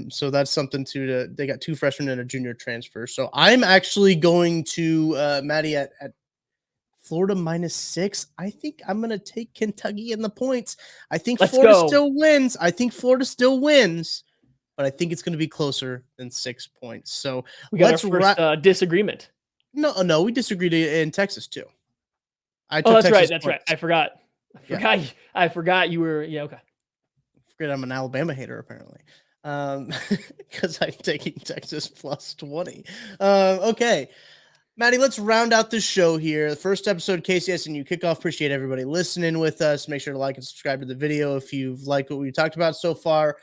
Speaker 2: So that's something they got 2 freshmen and a junior transfer. So I'm actually going to Maddie at Florida minus 6. I think I'm going to take Kentucky in the points. I think Florida still wins. But I think it's going to be closer than 6 points. So
Speaker 3: we got our first disagreement.
Speaker 2: No, we disagreed in Texas too.
Speaker 3: That's right. I forgot. I forgot you were. Yeah, okay.
Speaker 2: I forget I'm an Alabama hater apparently, because I'm taking Texas plus 20. Okay, Maddie, let's round out this show here. The first episode, KCSNU Kickoff. Appreciate everybody listening with us. Make sure to like and subscribe to the video if you've liked what we talked about so far.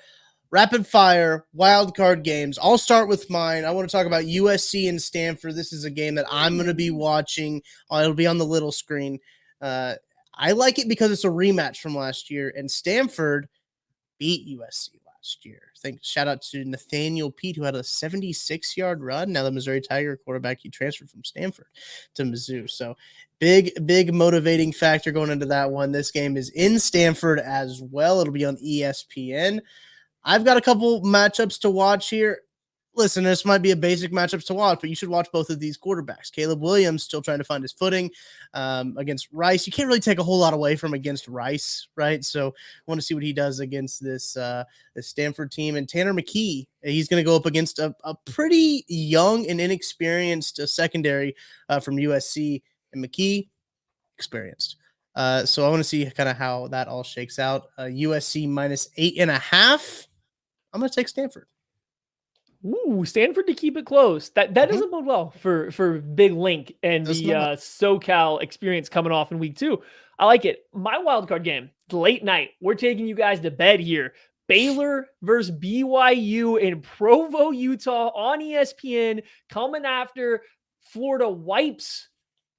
Speaker 2: Rapid fire, wild card games. I'll start with mine. I want to talk about USC and Stanford. This is a game that I'm going to be watching. It'll be on the little screen. I like it because it's a rematch from last year, and Stanford beat USC last year. Shout out to Nathaniel Pete, who had a 76-yard run. Now the Missouri Tiger quarterback, he transferred from Stanford to Mizzou. So big motivating factor going into that one. This game is in Stanford as well. It'll be on ESPN. I've got a couple matchups to watch here. Listen, this might be a basic matchups to watch, but you should watch both of these quarterbacks. Caleb Williams still trying to find his footing against Rice. You can't really take a whole lot away from against Rice, right? So I want to see what he does against this Stanford team. And Tanner McKee, he's going to go up against a pretty young and inexperienced secondary from USC. And McKee, experienced. So I want to see kind of how that all shakes out. USC minus 8.5. I'm going to take Stanford.
Speaker 3: Ooh, Stanford to keep it close. That doesn't bode well for Big Link and the SoCal experience coming off in week 2. I like it. My wild card game, late night. We're taking you guys to bed here. Baylor versus BYU in Provo, Utah on ESPN, coming after Florida wipes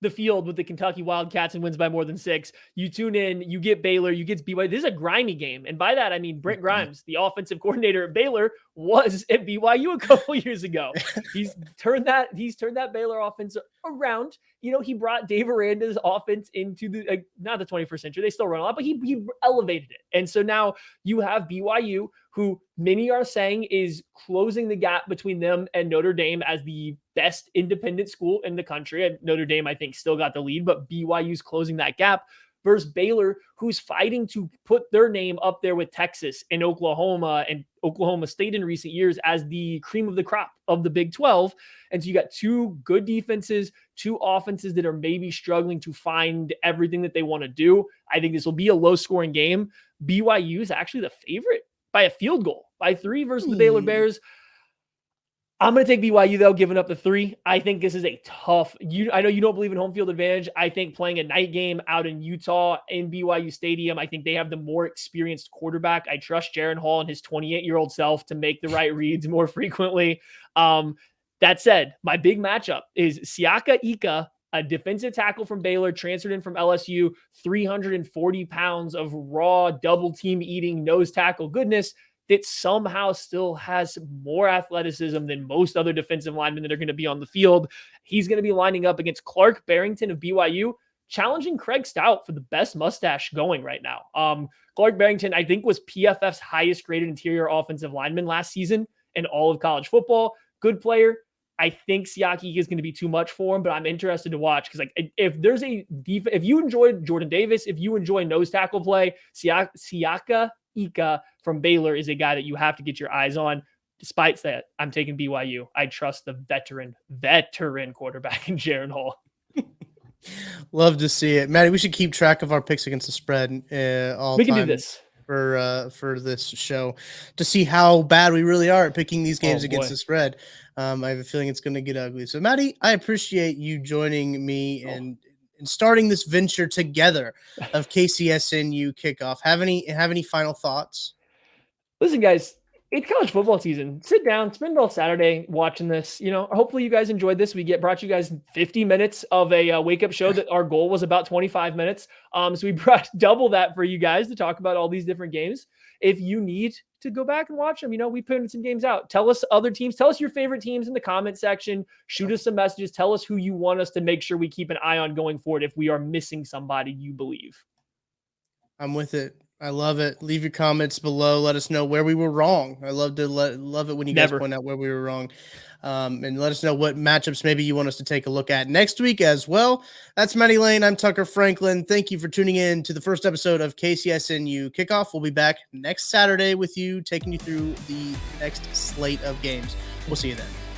Speaker 3: the field with the Kentucky Wildcats and wins by more than 6. You tune in, you get Baylor, you get BYU. This is a grimy game. And by that, I mean Brent Grimes, the offensive coordinator at Baylor, was at BYU a couple years ago. He's turned that Baylor offense around. He brought Dave Aranda's offense into the, not the 21st century. They still run a lot, but he elevated it. And so now you have BYU, who many are saying is closing the gap between them and Notre Dame as the best independent school in the country. And Notre Dame, I think, still got the lead, but BYU's closing that gap versus Baylor, who's fighting to put their name up there with Texas and Oklahoma and Oklahoma State in recent years as the cream of the crop of the Big 12. And so you got 2 good defenses, 2 offenses that are maybe struggling to find everything that they want to do. I think this will be a low-scoring game. BYU is actually the favorite by a field goal, by 3 versus the Baylor Bears. I'm going to take BYU, though, giving up the 3. I think this is a tough. I know you don't believe in home field advantage. I think playing a night game out in Utah in BYU Stadium, I think they have the more experienced quarterback. I trust Jaron Hall and his 28-year-old self to make the right reads more frequently. That said, my big matchup is Siaka Ika, a defensive tackle from Baylor, transferred in from LSU, 340 pounds of raw double-team eating nose tackle goodness that somehow still has more athleticism than most other defensive linemen that are going to be on the field. He's going to be lining up against Clark Barrington of BYU, challenging Craig Stout for the best mustache going right now. Clark Barrington, I think, was PFF's highest graded interior offensive lineman last season in all of college football. Good player. I think Siaki is going to be too much for him, but I'm interested to watch because, like, if you enjoy Jordan Davis, if you enjoy nose tackle play, Siaka Ika from Baylor is a guy that you have to get your eyes on. Despite that, I'm taking BYU. I trust the veteran quarterback in Jaron Hall.
Speaker 2: Love to see it, Maddie. We should keep track of our picks against the spread.
Speaker 3: We can do this
Speaker 2: for this show to see how bad we really are at picking these games against the spread. I have a feeling it's going to get ugly. So, Maddie, I appreciate you joining me and starting this venture together of KCSNU Kickoff. Have any final thoughts?
Speaker 3: Listen, guys, it's college football season. Sit down, spend all Saturday watching this. Hopefully you guys enjoyed this. We brought you guys 50 minutes of a wake up show that our goal was about 25 minutes. So we brought double that for you guys to talk about all these different games. If you need to go back and watch them, we put some games out. Tell us other teams. Tell us your favorite teams in the comment section. Shoot us some messages. Tell us who you want us to make sure we keep an eye on going forward if we are missing somebody you believe.
Speaker 2: I'm with it. I love it. Leave your comments below. Let us know where we were wrong. I love it when you guys point out where we were wrong. And let us know what matchups maybe you want us to take a look at next week as well. That's Maddie Lane. I'm Tucker Franklin. Thank you for tuning in to the first episode of KCSNU Kickoff. We'll be back next Saturday with you, taking you through the next slate of games. We'll see you then.